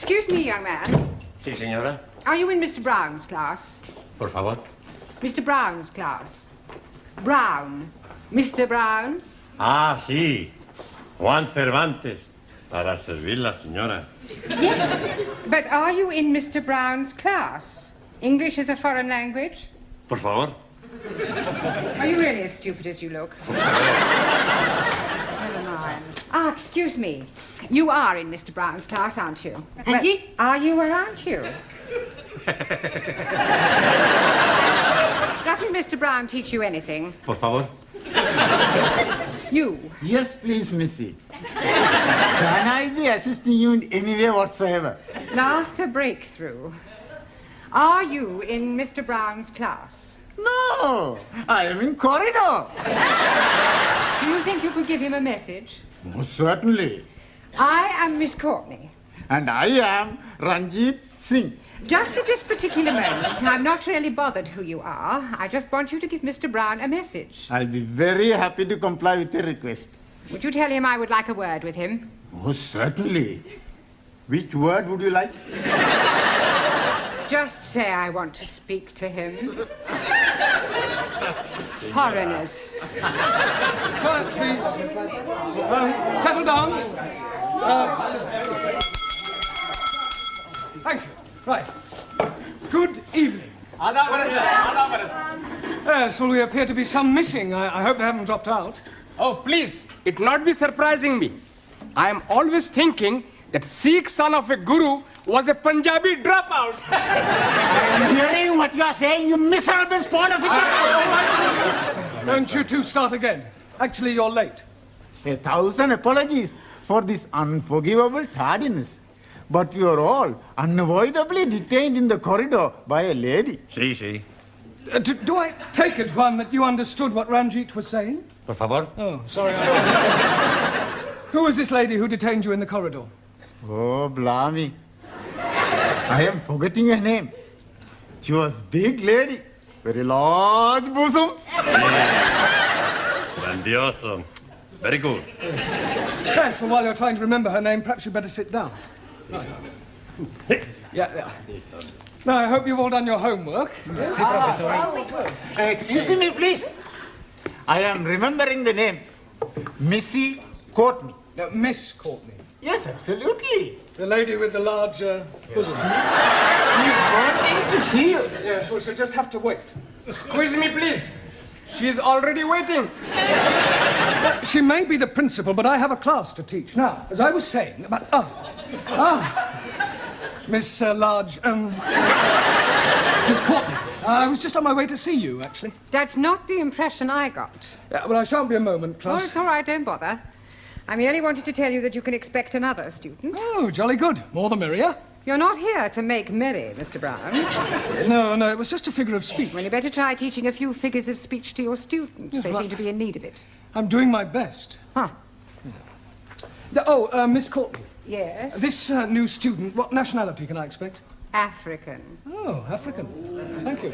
Excuse me, young man. Sí, señora. Are you in Mr. Brown's class? Por favor. Mr. Brown's class. Brown. Mr. Brown? Ah, sí. Juan Cervantes. Para servirla, señora. Yes. But are you in Mr. Brown's class? English is a foreign language? Por favor. Are you really as stupid as you look? Never mind. Ah, excuse me. You are in Mr. Brown's class, aren't you? Auntie? Well, are you or aren't you? Doesn't Mr. Brown teach you anything? Por favor. You? Yes, please, Missy. Can I be assisting you in any way whatsoever? Last a breakthrough. Are you in Mr. Brown's class? No, I am in corridor. Do you think you could give him a message? Most certainly. I am Miss Courtney. And I am Ranjit Singh. Just at this particular moment, I'm not really bothered who you are. I just want you to give Mr. Brown a message. I'll be very happy to comply with your request. Would you tell him I would like a word with him? Most certainly. Which word would you like? Just say I want to speak to him. Foreigners. Quiet, please. Settle down. Thank you. Right. Good evening. Yes, well, we appear to be some missing. I hope they haven't dropped out. Oh, please, it not be surprising me. I am always thinking that Sikh son of a guru was a Punjabi dropout. I'm hearing what you are saying, you miserable spawn of it. Don't you two start again. Actually, you're late. 1,000 apologies for this unforgivable tardiness. But we are all unavoidably detained in the corridor by a lady. Sí, sí. Do I take it, Juan, that you understood what Ranjit was saying? Por favor. Oh, sorry. Who was this lady who detained you in the corridor? Oh, blimey. I am forgetting her name. She was big lady, very large bosoms. Grandioso. Very good. Yes, well, while you're trying to remember her name, perhaps you'd better sit down. Right. Yeah. Now, I hope you've all done your homework. Yes? Excuse me, please. I am remembering the name. Missy Courtney. No, Miss Courtney. Yes, absolutely. The lady with the large bosom. She's wanting to see you. Yes, well, she'll just have to wait. Squeeze me, please. She is already waiting. She may be the principal, but I have a class to teach. Now, as I was saying about... Miss Miss Courtney. I was just on my way to see you, actually. That's not the impression I got. Yeah, well, I shan't be a moment, class. Oh, it's all right, don't bother. I merely wanted to tell you that you can expect another student. Oh, jolly good. More the merrier. You're not here to make merry, Mr. Brown. No, it was just a figure of speech. Well, you better try teaching a few figures of speech to your students. Yes, they well, seem to be in need of it. I'm doing my best. Huh. Yeah. Miss Courtney. Yes? This new student, what nationality can I expect? African. Oh, African. Thank you.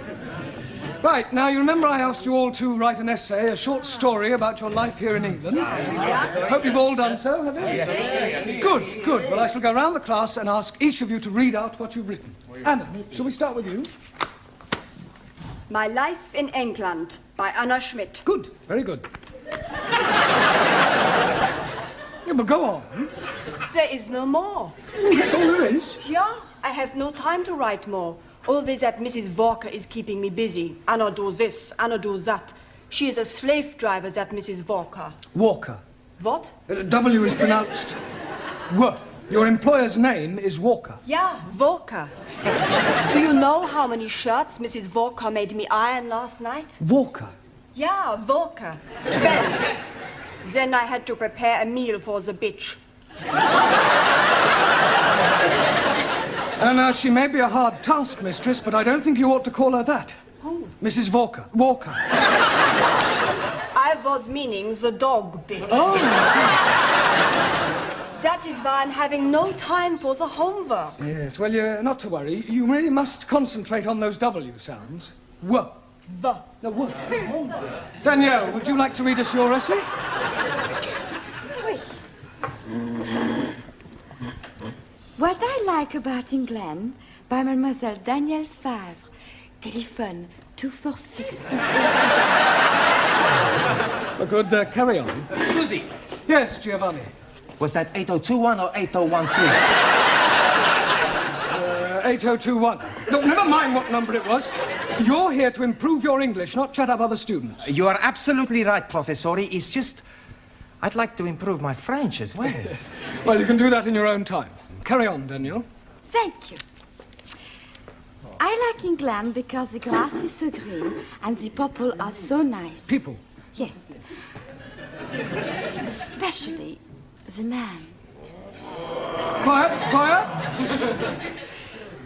Right, now you remember I asked you all to write an essay, a short story about your life here in England? Hope you've all done so, have you? Yes. Good. Well, I shall go round the class and ask each of you to read out what you've written. Anna, shall we start with you? My Life in England by Anna Schmidt. Good, very good. Yeah, but go on. There is no more. That's all there is? Yeah, I have no time to write more. Always that Mrs. Walker is keeping me busy. Anna do this, Anna do that. She is a slave driver, that Mrs. Walker. Walker. What? W is pronounced W. Your employer's name is Walker. Yeah, Walker. Do you know how many shirts Mrs. Walker made me iron last night? Walker? Yeah, Walker. 12. Then I had to prepare a meal for the bitch. And she may be a hard taskmistress, but I don't think you ought to call her that. Who? Mrs. Walker. Walker. I was meaning the dog bitch. Oh, That is why I'm having no time for the homework. yes. Well, you're not to worry. You really must concentrate on those W sounds. W. The. The W. Danielle, would you like to read us your essay? Oui. What I like about England by Mademoiselle Danielle Favre. Telephone 246. Good, carry on. Scusi, Yes, Giovanni. was that 8021 or 8013? 8021. Look, never mind what number it was. You're here to improve your English, not chat up other students. You are absolutely right, Professori. It's just, I'd like to improve my French as well. Well, you can do that in your own time. Carry on, Daniel. Thank you. I like England because the grass is so green and the people are so nice. People? Yes. Especially the man. Quiet, quiet.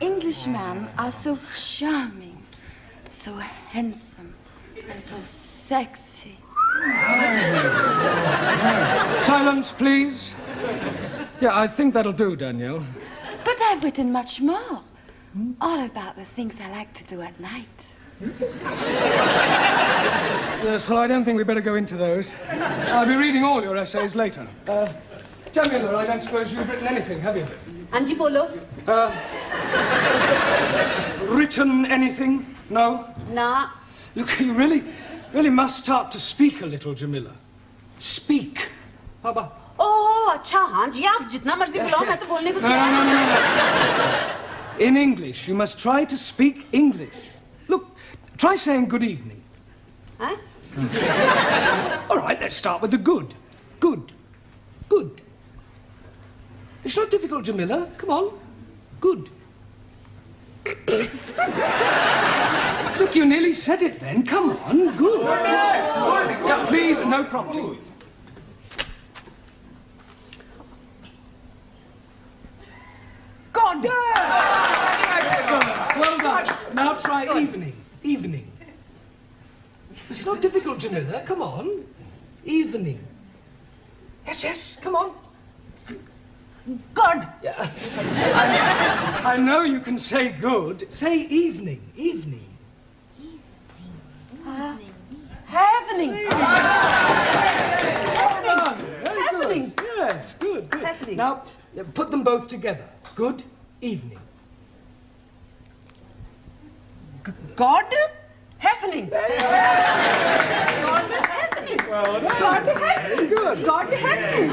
Englishmen are so charming, so handsome, and so sexy. Silence, please. Yeah, I think that'll do, Danielle. But I've written much more. All about the things I like to do at night. Yes, well, I don't think we'd better go into those. I'll be reading all your essays later. Jamila, I don't suppose you've written anything, have you? Angie Polo? Written anything? No? Nah. Look, you really must start to speak a little, Jamila. Speak. Baba. Oh, अच्छा हाँ जी आप जितना मर्जी बुलाओ मैं तो बोलने को No. In English, you must try to speak English. Look, try saying good evening. Huh? All right, let's start with the good. Good. Good. It's not difficult, Jamila. Come on. Good. Look, you nearly said it then. Come on. Good. Now, please, no prompting. God. Excellent. Well done. Now try evening. Evening. It's not difficult, Jamila. Come on. Evening. Yes. Come on. God. Yeah. I know you can say good. Say evening. Evening. Happening. Happening. Yes, good. Happening. Now, put them both together. Good evening. God. Happening. God happening. Well done. God happening. Good. God happening.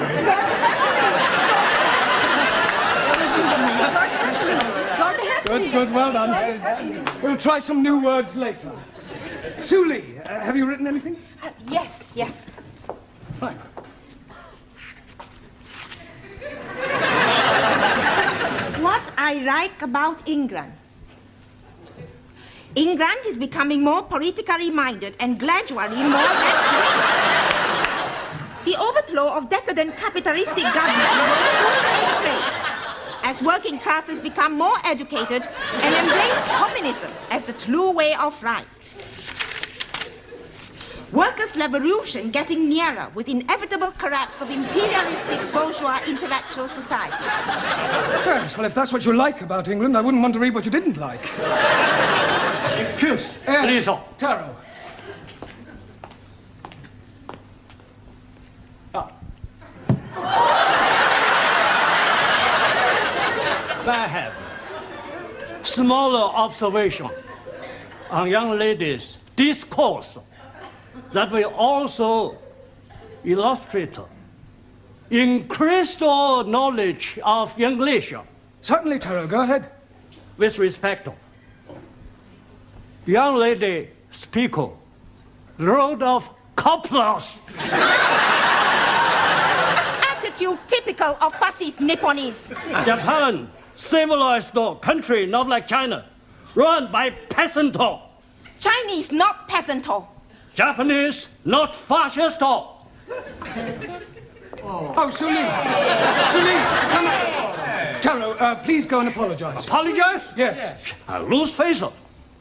God happening. Good. Well done. We'll try some new words later. Suli, have you written anything? Yes. Fine. What I like about England. England is becoming more politically minded and gradually more The overthrow of decadent capitalistic government will soon take place as working classes become more educated and embrace communism as the true way of life. Workers' revolution getting nearer with inevitable collapse of imperialistic bourgeois intellectual society. Yes, well, if that's what you like about England, I wouldn't want to read what you didn't like. Excuse, Yes, please. Taro. I have smaller observation on young ladies' discourse that will also illustrate increased knowledge of English. Certainly, Taro, go ahead. With respect, young lady speaker, load of couplers. Attitude typical of fascist Nipponese. Japan, civilized country, not like China, run by peasant. Chinese, not peasant. Japanese, not fascist. Oh, Suli, come on. Taro, please go and apologize. Apologize? Yes. I lose face.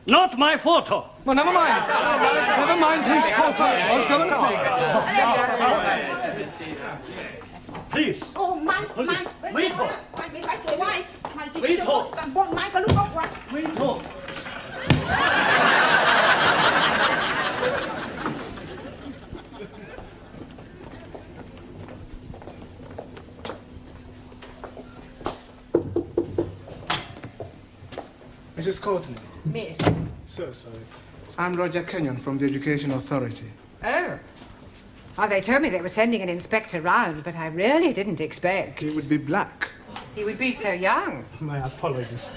Not my fault. Well, never mind. Never mind whose fault it was. Go and apologize. Please. Oh, mine. Wait. Mrs. Courtney. Miss. So sorry. I'm Roger Kenyon from the Education Authority. Oh. Oh, they told me they were sending an inspector round, but I really didn't expect. He would be black. He would be so young. My apologies.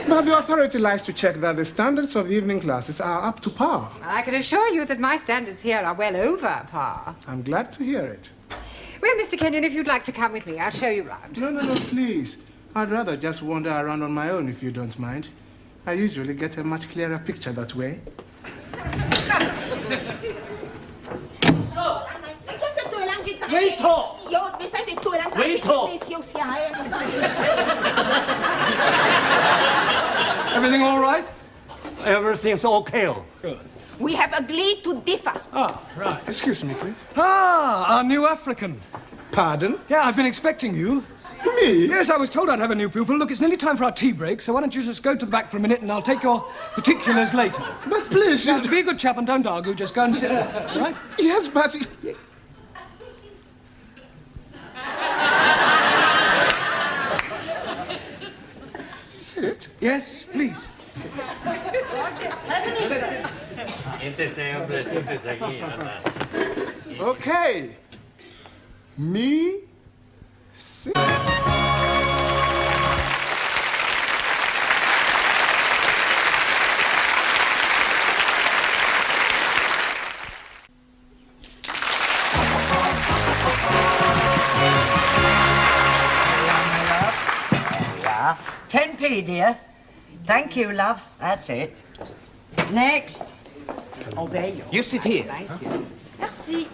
But the authority likes to check that the standards of the evening classes are up to par. I can assure you that my standards here are well over par. I'm glad to hear it. Well, Mr. Kenyon, if you'd like to come with me, I'll show you round. No, please. I'd rather just wander around on my own if you don't mind. I usually get a much clearer picture that way. Wait Everything all right? Everything's okay. Good. We have agreed to differ. Ah, right. Excuse me, please. Ah, our new African. Pardon? Yeah, I've been expecting you. Me? Yes, I was told I'd have a new pupil. Look, it's nearly time for our tea break, so why don't you just go to the back for a minute and I'll take your particulars later. But please, now, to be a good chap and don't argue, just go and sit there, all right? Yes, but... Sit? Yes, please. Okay. Me? Sit. Yeah. 10p, dear. Thank you, love. That's it. Next. Oh, there you are. You sit here. Thank you. Merci.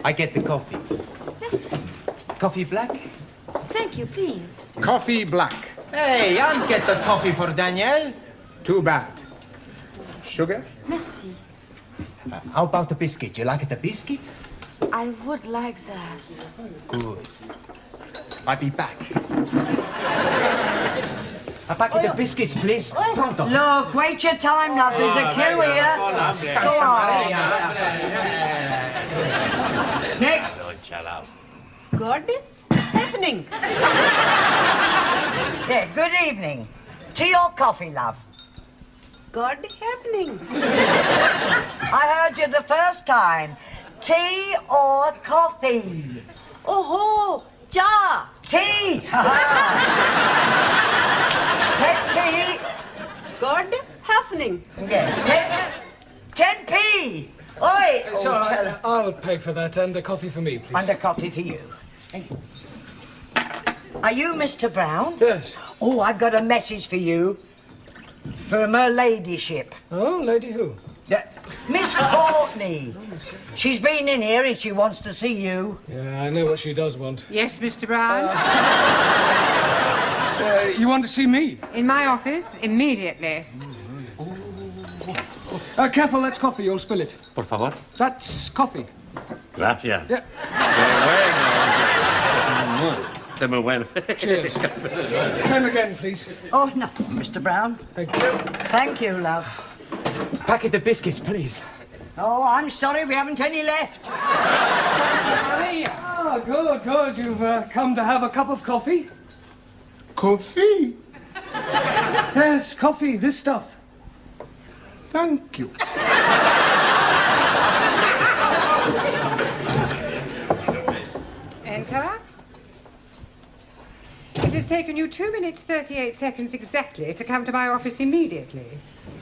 I get the coffee. Yes. Coffee black? Thank you, please. Coffee black. Hey, I'll get the coffee for Danielle. Too bad. Sugar? Merci. How about the biscuit? You like the biscuit? I would like that. Good. I'll be back. A packet of biscuits, please. Pronto. Look, wait your time, love. There's a queue here. Go on. Next. Good evening. Yeah, good evening. Tea or coffee, love? Good evening. I heard you the first time. Tea or coffee? Oh, ja. Tea! 10p. Good evening. Yeah, 10p. Oi! It's all right. I'll pay for that and a coffee for me, please. And a coffee for you. Are you Mr. Brown? Yes. Oh, I've got a message for you. From her ladyship. Oh, lady who? Miss Courtney. She's been in here and she wants to see you. Yeah, I know what she does want. Yes, Mr. Brown? You want to see me? In my office, immediately. Careful, that's coffee. You'll spill it. Por favor. That's coffee. Gracias. Yeah. De muy bueno. Cheers. Same again, please. Oh, nothing, Mr. Brown. Thank you. Thank you, love. Packet of biscuits, please. Oh, I'm sorry, we haven't any left. Oh, good, good. You've come to have a cup of coffee? Coffee? Yes, coffee, this stuff. Thank you. Enter. It has taken you 2 minutes, 38 seconds exactly to come to my office immediately.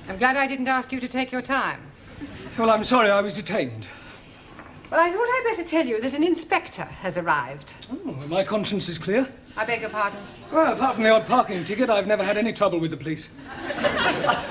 I'm glad I didn't ask you to take your time. Well, I'm sorry, I was detained. Well, I thought I'd better tell you that an inspector has arrived. Oh, my conscience is clear. I beg your pardon? Well, apart from the odd parking ticket, I've never had any trouble with the police.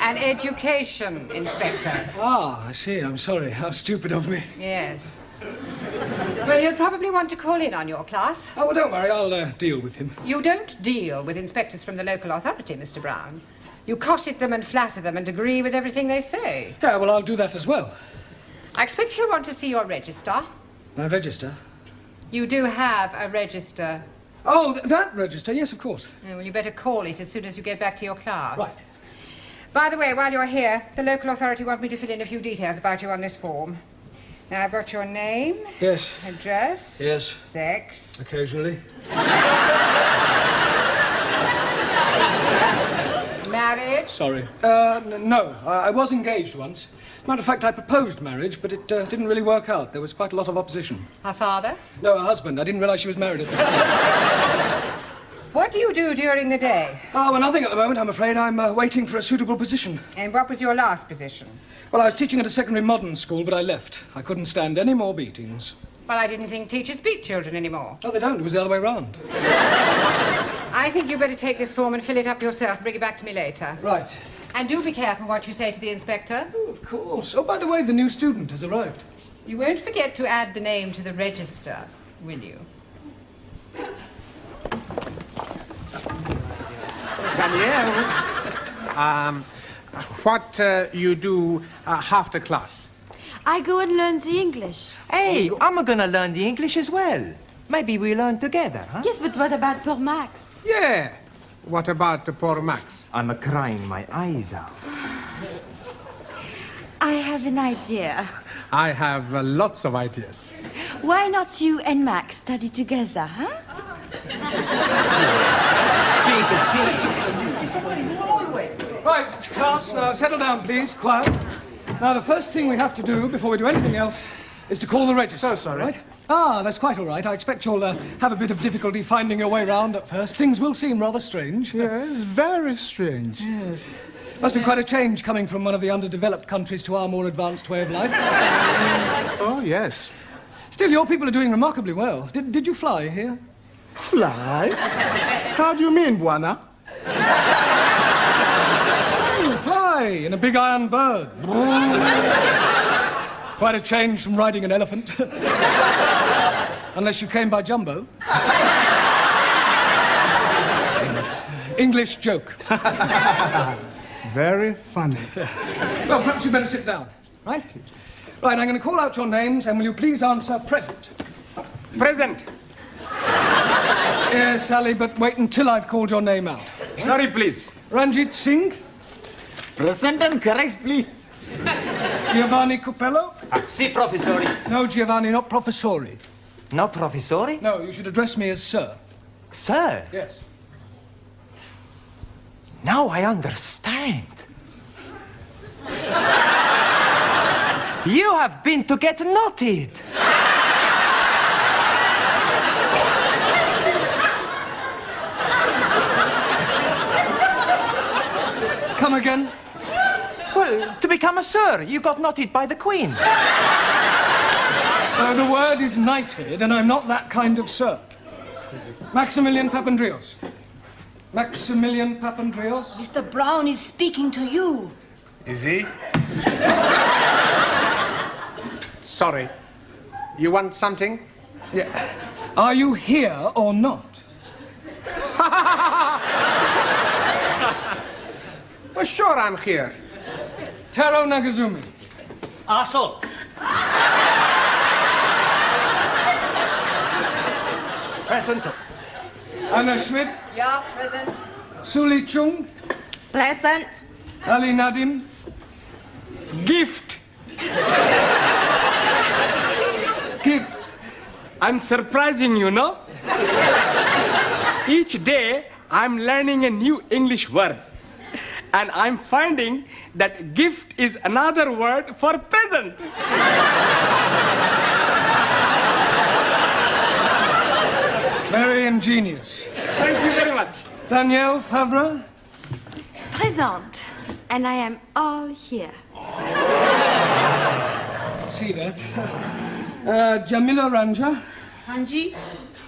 An education inspector. Ah, I see. I'm sorry. How stupid of me. Yes. Well, he'll probably want to call in on your class. Oh, well, don't worry. I'll deal with him. You don't deal with inspectors from the local authority, Mr. Brown. You cosset them and flatter them and agree with everything they say. Yeah, well, I'll do that as well. I expect he'll want to see your register. My register? You do have a register. Oh, that register? Yes, of course. Oh, well, you better call it as soon as you get back to your class. Right. By the way, while you're here, the local authority want me to fill in a few details about you on this form. Now, I've got your name. Yes. Address. Yes. Sex. Occasionally. married? Sorry. No, I was engaged once. Matter of fact, I proposed marriage, but it didn't really work out. There was quite a lot of opposition. Her father? No, her husband. I didn't realise she was married at the time. What do you do during the day? Oh, well, nothing at the moment, I'm afraid. I'm waiting for a suitable position. And what was your last position? Well, I was teaching at a secondary modern school, but I left. I couldn't stand any more beatings. Well, I didn't think teachers beat children anymore. Oh, they don't. It was the other way round. I think you better take this form and fill it up yourself and bring it back to me later. Right. And do be careful what you say to the inspector. Oh, of course. Oh, by the way, the new student has arrived. You won't forget to add the name to the register, will you? Danielle, what you do after class? I go and learn the English. Hey, I'm gonna learn the English as well. Maybe we learn together, huh? Yes, but what about poor Max? Yeah. What about poor Max? I'm crying my eyes out. I have an idea. I have lots of ideas. Why not you and Max study together, huh? Right, class, settle down, please. Quiet. Now, the first thing we have to do before we do anything else is to call the register. So sorry. Right? Ah, that's quite all right. I expect you'll have a bit of difficulty finding your way round at first. Things will seem rather strange. Yes, very strange. Yes. Must be quite a change coming from one of the underdeveloped countries to our more advanced way of life. Oh, yes. Still, your people are doing remarkably well. Did you fly here? Fly? How do you mean, Buana? Fly in a big iron bird. Quite a change from riding an elephant. Unless you came by jumbo. English joke. Very funny. Well, perhaps you better sit down, right? Right, I'm going to call out your names, and will you please answer present? Present. Yes, Sally, but wait until I've called your name out. Sorry, please. Ranjit Singh? Present and correct, please. Giovanni Cupello? Si, professori. No, Giovanni, not professori. No, professori? No, you should address me as sir. Sir? Yes. Now I understand. You have been to get knotted. Come again? Well, to become a sir, you got knotted by the Queen. The word is knighted, and I'm not that kind of sir. Maximilian Papandreous. Maximilian Papandreous? Mr. Brown is speaking to you. Is he? Sorry. You want something? Yeah. Are you here or not? Well, sure I'm here. Taro Nagazumi. Aso. Present. Anna Schmidt. Yeah, present. Suli Chung. Present. Ali Nadim. Gift. Gift. I'm surprising you, no? Each day, I'm learning a new English word. And I'm finding that gift is another word for present. Very ingenious. Thank you very much. Danielle Favre. Present. And I am all here. See that. Jamila Ranja. Hanji.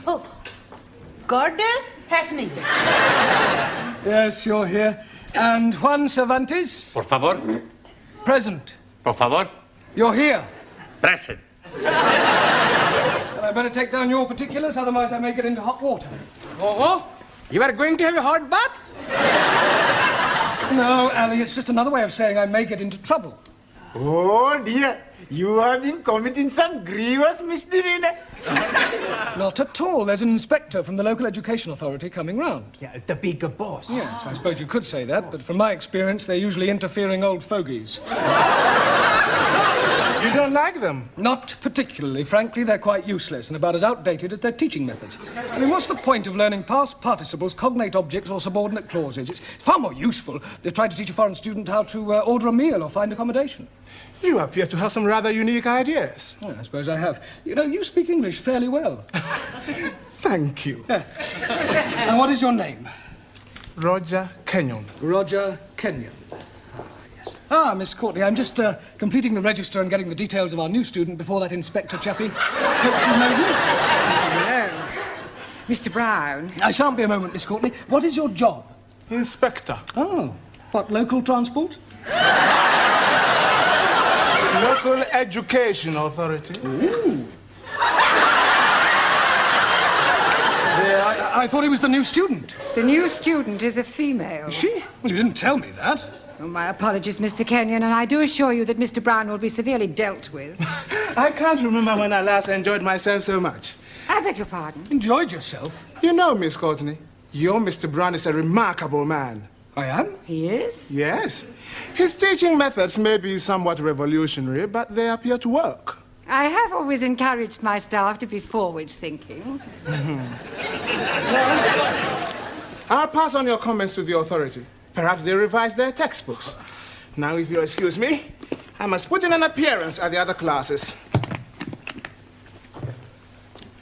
Oh. Gordon Hefning. Yes, you're here. And Juan Cervantes. Por favor. Present. Por favor. You're here. Present. I better take down your particulars, otherwise I may get into hot water. Oh, you are going to have a hot bath? No, Ali, it's just another way of saying I may get into trouble. Oh dear, you have been committing some grievous misdemeanor. Not at all. There's an inspector from the local education authority coming round. Yeah, the bigger boss. Yes, I suppose you could say that, but from my experience, they're usually interfering old fogies. You don't like them? Not particularly. Frankly, they're quite useless and about as outdated as their teaching methods. I mean, what's the point of learning past participles, cognate objects, or subordinate clauses? It's far more useful to try to teach a foreign student how to order a meal or find accommodation. You appear to have some rather unique ideas. Yeah, I suppose I have. You know, you speak English fairly well. Thank you. Yeah. And what is your name? Roger Kenyon. Roger Kenyon. Ah, Miss Courtney, I'm just completing the register and getting the details of our new student before that inspector chappie pokes his nose in. Hello. Mr. Brown. I shan't be a moment, Miss Courtney. What is your job? Inspector. Oh, what, local transport? Local Education Authority. Ooh. I thought he was the new student. The new student is a female. Is she? Well, you didn't tell me that. Oh, my apologies, Mr. Kenyon, and I do assure you that Mr. Brown will be severely dealt with. I can't remember when I last enjoyed myself so much. I beg your pardon? Enjoyed yourself? You know, Miss Courtney, your Mr. Brown is a remarkable man. I am? He is? Yes. His teaching methods may be somewhat revolutionary, but they appear to work. I have always encouraged my staff to be forward-thinking. I'll pass on your comments to the authority. Perhaps they revise their textbooks. Now, if you'll excuse me, I must put in an appearance at the other classes.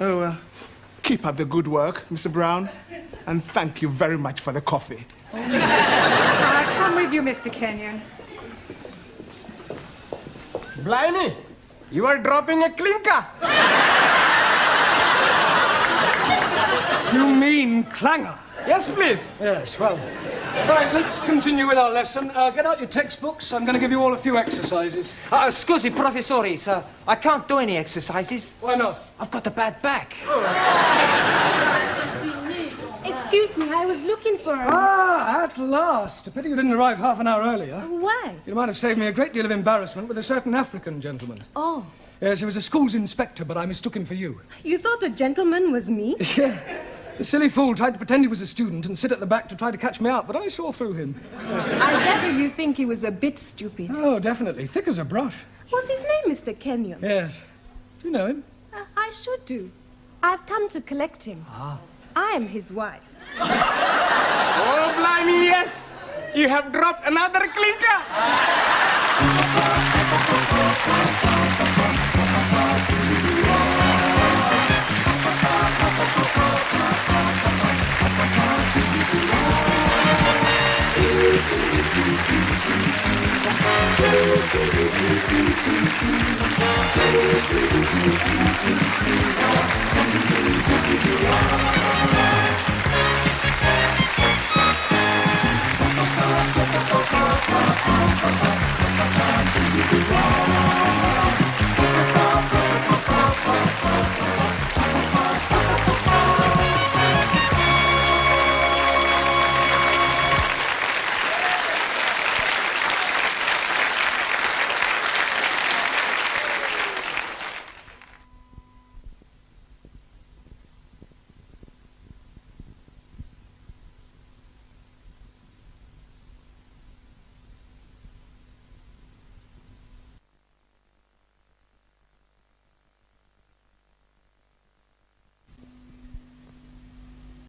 Oh, keep up the good work, Mr. Brown, and thank you very much for the coffee. I'll come with you, Mr. Kenyon. Blimey, you are dropping a clinker. You mean clanger? Yes, please. Yes, well. Right, let's continue with our lesson. Get out your textbooks. I'm going to give you all a few exercises. Scusi, professore, sir. I can't do any exercises. Why not? I've got a bad back. Excuse me, I was looking for her. Ah, at last. A pity you didn't arrive half an hour earlier. Why? You might have saved me a great deal of embarrassment with a certain African gentleman. Oh. Yes, he was a school's inspector, but I mistook him for you. You thought the gentleman was me? Yeah. The silly fool tried to pretend he was a student and sit at the back to try to catch me out, but I saw through him. I gather you think he was a bit stupid. Oh, definitely. Thick as a brush. What's his name, Mr. Kenyon? Yes. Do you know him? I should do. I've come to collect him. Ah. I am his wife. Oh, blimey, yes. You have dropped another clinker.